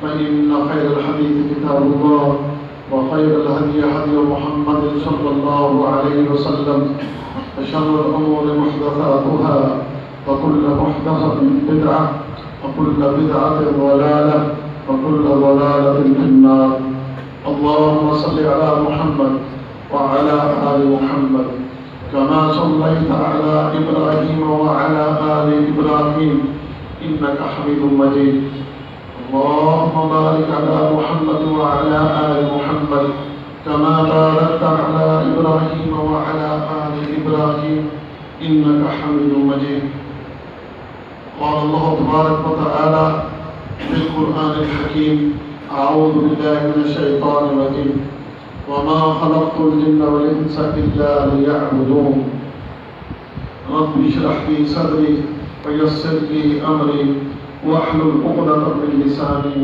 فإن خير الحديث كتاب الله وخير الهدي هدي محمد صلى الله عليه وسلم وشر الأمور محدثاتها وكل محدثة بدعة وكل بدعة ضلالة وكل ضلالة في النار. اللهم صل على محمد وعلى آل محمد كما صليت على إبراهيم وعلى آل إبراهيم إنك حميد مجيد. اللهم بارك على محمد وعلى آل محمد كما باركت على إبراهيم وعلى آل إبراهيم إنك حميد مجيد. قال الله تبارك وتعالى في القرآن الحكيم: أعوذ بالله من الشيطان الرجيم وما خلقت الجن والإنس إلا ليعبدون. رب اشرح لي صدري ويسر لي أمري واحلل عقدة من لساني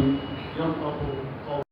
يفقهوا